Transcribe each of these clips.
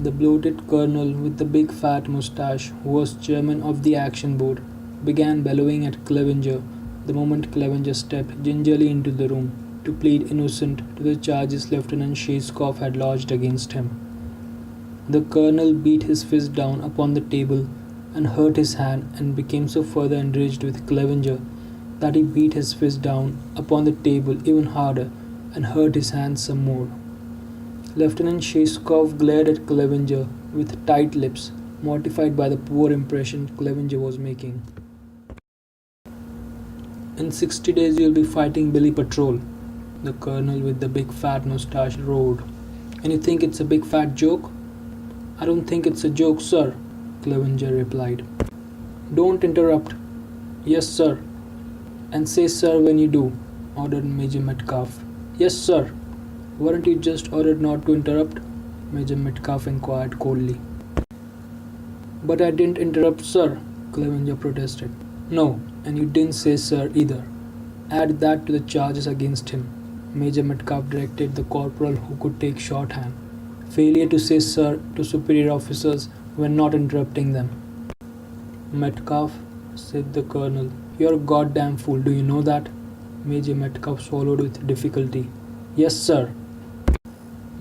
The bloated colonel with the big fat moustache, who was chairman of the action board, began bellowing at Clevinger the moment Clevinger stepped gingerly into the room to plead innocent to the charges Lieutenant Shishkov had lodged against him. The colonel beat his fist down upon the table and hurt his hand, and became so further enraged with Clevinger that he beat his fist down upon the table even harder and hurt his hand some more. Lieutenant Shishkov glared at Clevinger with tight lips, mortified by the poor impression Clevinger was making. "In 60 days you'll be fighting Billy Patrol," the colonel with the big fat moustache roared. "And you think it's a big fat joke?" "I don't think it's a joke, sir," Clevinger replied. "Don't interrupt." "Yes, sir." "And say sir when you do," ordered Major Metcalf. "Yes, sir." "Weren't you just ordered not to interrupt?" Major Metcalf inquired coldly. "But I didn't interrupt, sir," Clevinger protested. "No, and you didn't say sir either. Add that to the charges against him," Major Metcalf directed the corporal who could take shorthand. "Failure to say sir to superior officers when not interrupting them." "Metcalf," said the colonel, "you're a goddamn fool, do you know that?" Major Metcalf swallowed with difficulty. "Yes, sir."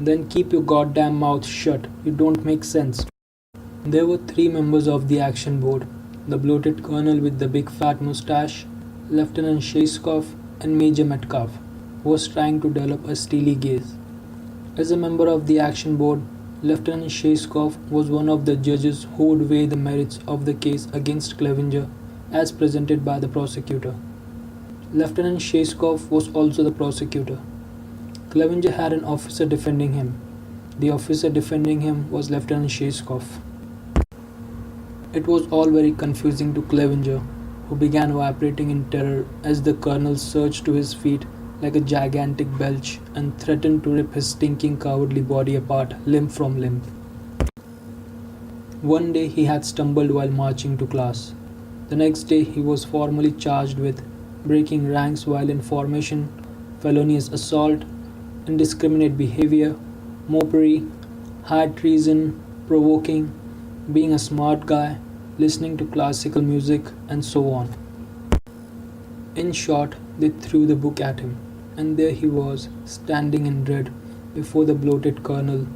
"Then keep your goddamn mouth shut. You don't make sense." There were 3 members of the action board: the bloated colonel with the big fat moustache, Lieutenant Shishkov, and Major Metcalf, who was trying to develop a steely gaze. As a member of the action board, Lieutenant Shishkov was one of the judges who would weigh the merits of the case against Clevinger as presented by the prosecutor. Lieutenant Shishkov was also the prosecutor. Clevinger had an officer defending him. The officer defending him was Lieutenant Shishkov. It was all very confusing to Clevinger, who began evaporating in terror as the colonel surged to his feet like a gigantic belch and threatened to rip his stinking cowardly body apart limb from limb. One day he had stumbled while marching to class. The next day he was formally charged with breaking ranks while in formation, felonious assault, indiscriminate behavior, mopery, high treason, provoking, being a smart guy, listening to classical music, and so on. In short, they threw the book at him, and there he was, standing in dread before the bloated colonel,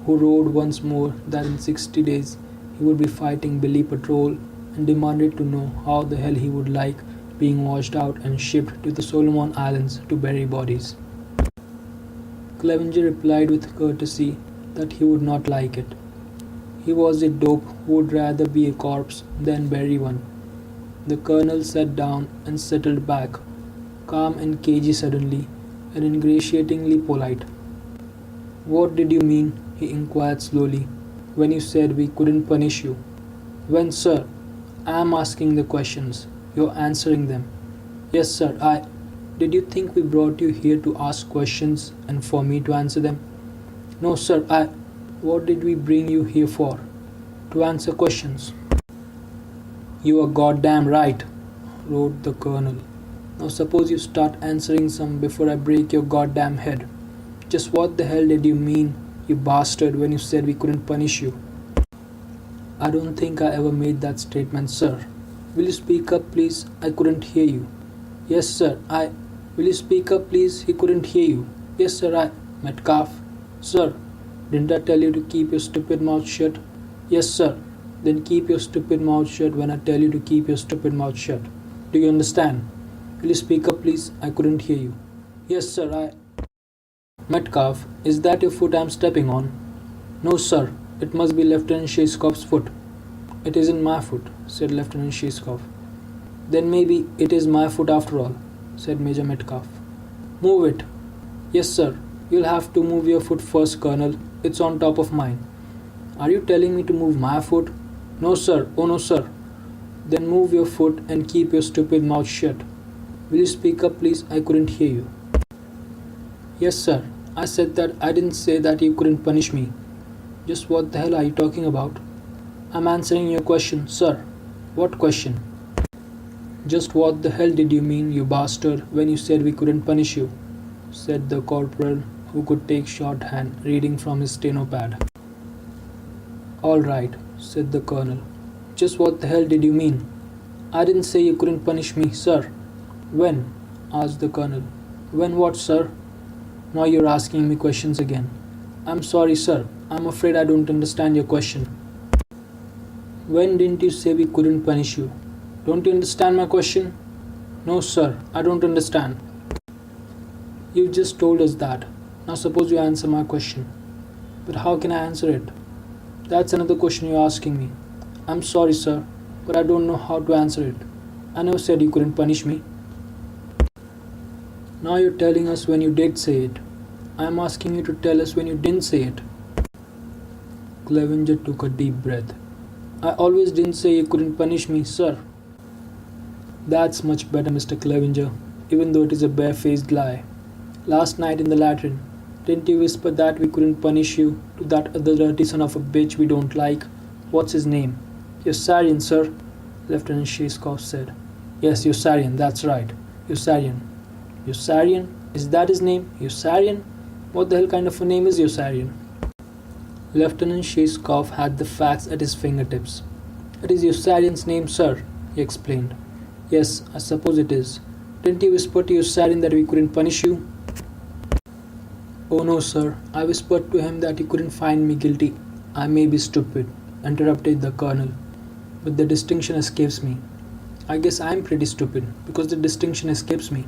who roared once more that in 60 days he would be fighting Billy Patrol, and demanded to know how the hell he would like being washed out and shipped to the Solomon Islands to bury bodies. Clevinger replied with courtesy that he would not like it. He was a dope who would rather be a corpse than bury one. The colonel sat down and settled back, calm and cagey suddenly, and ingratiatingly polite. "What did you mean," he inquired slowly, "when you said we couldn't punish you?" "When, sir? I am asking the questions. You're answering them." "Yes, sir, Did you think we brought you here to ask questions and for me to answer them?" "No, sir, What did we bring you here for?" "To answer questions." "You are goddamn right," roared the colonel. "Now suppose you start answering some before I break your goddamn head. Just what the hell did you mean, you bastard, when you said we couldn't punish you?" "I don't think I ever made that statement, sir." "Will you speak up, please? I couldn't hear you." "Yes, sir, Will you speak up, please? He couldn't hear you." "Yes, sir, Metcalf." "Sir, didn't I tell you to keep your stupid mouth shut?" "Yes, sir." "Then keep your stupid mouth shut when I tell you to keep your stupid mouth shut. Do you understand? Will you speak up, please? I couldn't hear you." "Yes, sir, "Metcalf, is that your foot I'm stepping on?" "No, sir. It must be Lieutenant Shishkov's foot." "It isn't my foot," said Lieutenant Shishkov. "Then maybe it is my foot after all," said Major Metcalf. "Move it." "Yes, sir. You'll have to move your foot first, Colonel. It's on top of mine." "Are you telling me to move my foot?" "No, sir. Oh, no, sir." "Then move your foot and keep your stupid mouth shut. Will you speak up, please? I couldn't hear you." "Yes, sir. I said that. I didn't say that you couldn't punish me." "Just what the hell are you talking about?" "I'm answering your question, sir." "What question?" "Just what the hell did you mean, you bastard, when you said we couldn't punish you?" said the corporal, who could take shorthand, reading from his steno pad. All right, said the colonel. Just what the hell did you mean? I didn't say you couldn't punish me, sir. When? Asked the colonel. When what, sir? Now you're asking me questions again. I'm sorry, sir. I'm afraid I don't understand your question. When didn't you say we couldn't punish you? Don't you understand my question? No, sir. I don't understand. You just told us that. Now suppose you answer my question. But how can I answer it? That's another question you're asking me. I'm sorry, sir, but I don't know how to answer it. I never said you couldn't punish me. Now you're telling us when you did say it. I'm asking you to tell us when you didn't say it. Clevinger took a deep breath. I always didn't say you couldn't punish me, sir. That's much better, Mr. Clevinger, even though it is a barefaced lie. Last night in the latrine, didn't you whisper that we couldn't punish you to that other dirty son of a bitch we don't like? What's his name? Yossarian, sir, Lieutenant Shishkov said. Yes, Yossarian, that's right. Yossarian. Yossarian? Is that his name? Yossarian? What the hell kind of a name is Yossarian? Lieutenant Shishkov had the facts at his fingertips. It is Yossarian's name, sir, he explained. Yes, I suppose it is. Didn't you whisper to Yossarian that we couldn't punish you? Oh no, sir. I whispered to him that he couldn't find me guilty. I may be stupid, interrupted the colonel, but the distinction escapes me. I guess I'm pretty stupid, because the distinction escapes me.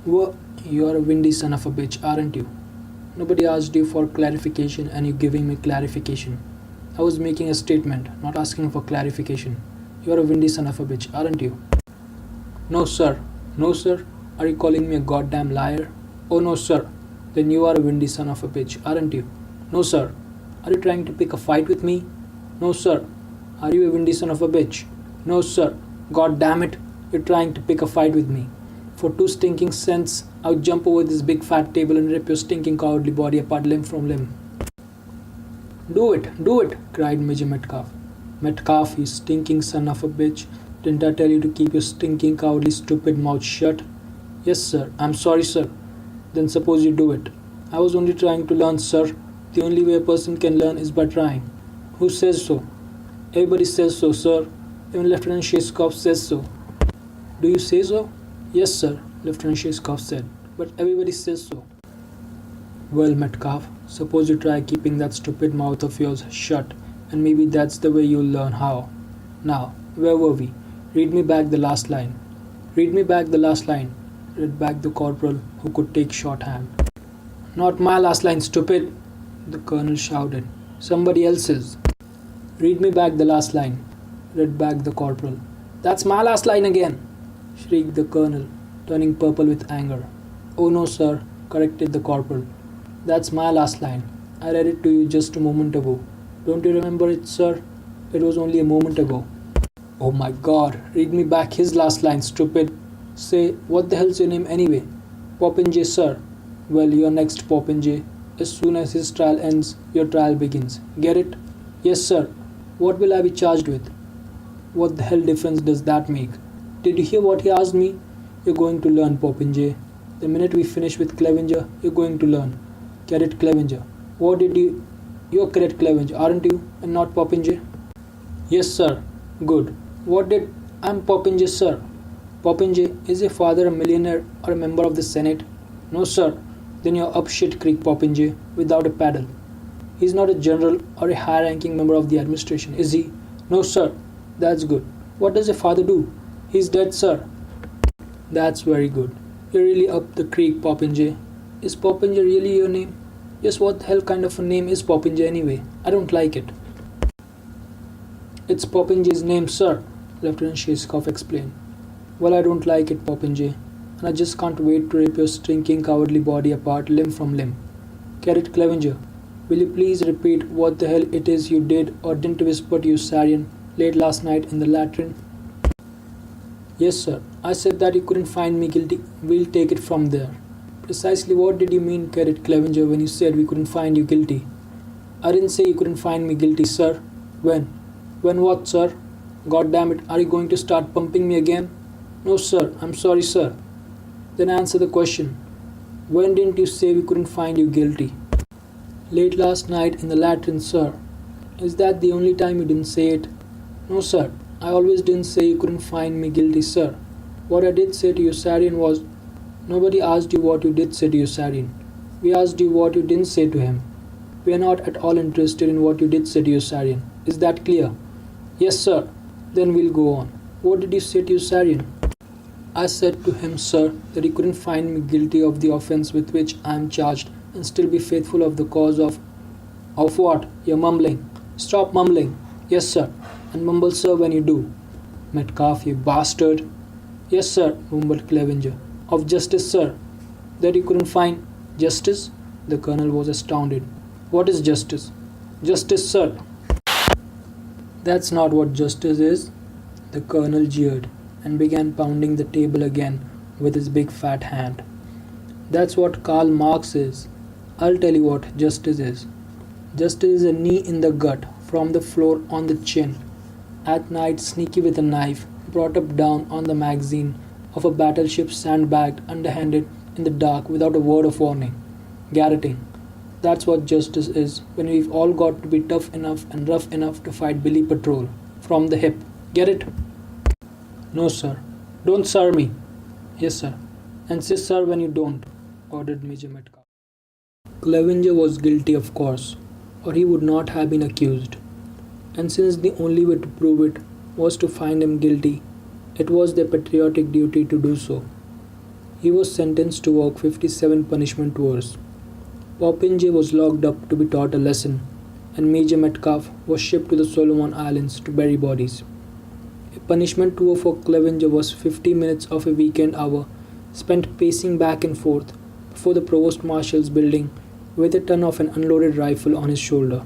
Well, you're a windy son of a bitch, aren't you? Nobody asked you for clarification and you're giving me clarification. I was making a statement, not asking for clarification. You're a windy son of a bitch, aren't you? No, sir. No, sir. Are you calling me a goddamn liar? Oh no, sir. Then you are a windy son of a bitch, aren't you? No, sir. Are you trying to pick a fight with me? No, sir. Are you a windy son of a bitch? No, sir. God damn it. You're trying to pick a fight with me. For 2 stinking cents, I'll jump over this big fat table and rip your stinking cowardly body apart limb from limb. Do it, cried Major Metcalf. Metcalf, you stinking son of a bitch. Didn't I tell you to keep your stinking cowardly stupid mouth shut? Yes, sir. I'm sorry, sir. Then suppose you do it. I was only trying to learn, sir. The only way a person can learn is by trying. Who says so? Everybody says so, sir. Even Lieutenant Shishkov says so. Do you say so? Yes, sir, Lieutenant Shishkov said. But everybody says so. Well, Metcalf, suppose you try keeping that stupid mouth of yours shut, and maybe that's the way you'll learn how. Now, where were we? Read me back the last line. Read me back the last line, read back the corporal who could take shorthand. Not my last line, stupid, the colonel shouted. Somebody else's. Read me back the last line, read back the corporal. That's my last line again, shrieked the colonel, turning purple with anger. Oh no, sir, corrected the corporal. That's my last line. I read it to you just a moment ago. Don't you remember it, sir? It was only a moment ago. Oh my god, read me back his last line, stupid. Say, what the hell's your name anyway? Popinjay, sir. Well, you're next, Popinjay. As soon as his trial ends, your trial begins. Get it? Yes, sir. What will I be charged with? What the hell difference does that make? Did you hear what he asked me? You're going to learn, Popinjay. The minute we finish with Clevinger, you're going to learn. Get it, Clevinger. What did you... You're correct, Clevinger, aren't you? And not Popinjay? Yes, sir. Good. What did... I'm Popinjay, sir. Popinjay, is your father a millionaire or a member of the Senate? No, sir. Then you're up shit creek, Popinjay, without a paddle. He's not a general or a high-ranking member of the administration, is he? No, sir. That's good. What does your father do? He's dead, sir. That's very good. You're really up the creek, Popinjay. Is Popinjay really your name? Yes, what the hell kind of a name is Popinjay anyway? I don't like it. It's Popinjay's name, sir, Lieutenant Shishkov explained. Well, I don't like it, Popinjay, and I just can't wait to rip your stinking cowardly body apart limb from limb. Get it, Clevinger? Will you please repeat what the hell it is you did or didn't whisper to Yossarian late last night in the latrine? Yes, sir. I said that you couldn't find me guilty. We'll take it from there. Precisely what did you mean, Cadet Clevinger, when you said we couldn't find you guilty? I didn't say you couldn't find me guilty, sir. When? When what, sir? God damn it, are you going to start pumping me again? No, sir. I'm sorry, sir. Then answer the question. When didn't you say we couldn't find you guilty? Late last night in the latrine, sir. Is that the only time you didn't say it? No, sir. I always didn't say you couldn't find me guilty, sir. What I did say to you, Sarian, was nobody asked you what you did say to you, Sarian. We asked you what you didn't say to him. We are not at all interested in what you did say to you, Sarian. Is that clear? Yes, sir. Then we'll go on. What did you say to you, Sarian? I said to him, sir, that he couldn't find me guilty of the offence with which I am charged and still be faithful of the cause of. Of what? You're mumbling. Stop mumbling. Yes, sir. And mumble, sir, when you do. Metcalf, you bastard. Yes, sir, mumbled Clevinger. Of justice, sir. That he couldn't find. Justice? The colonel was astounded. What is justice? Justice, sir. That's not what justice is. The colonel jeered and began pounding the table again with his big fat hand. That's what Karl Marx is. I'll tell you what justice is. Justice is a knee in the gut, from the floor on the chin. At night, sneaky with a knife, brought up down on the magazine of a battleship sandbagged, underhanded, in the dark, without a word of warning. Garroting. That's what justice is, when we've all got to be tough enough and rough enough to fight Billy Patrol. From the hip. Get it? No, sir. Don't sir me. Yes, sir. And say sir when you don't, ordered Major Metcalf. Clevinger was guilty, of course, or he would not have been accused. And since the only way to prove it was to find him guilty, it was their patriotic duty to do so. He was sentenced to work 57 punishment tours. Popinjay was locked up to be taught a lesson, and Major Metcalf was shipped to the Solomon Islands to bury bodies. A punishment tour for Clevinger was 50 minutes of a weekend hour spent pacing back and forth before the Provost Marshal's building with a ton of an unloaded rifle on his shoulder.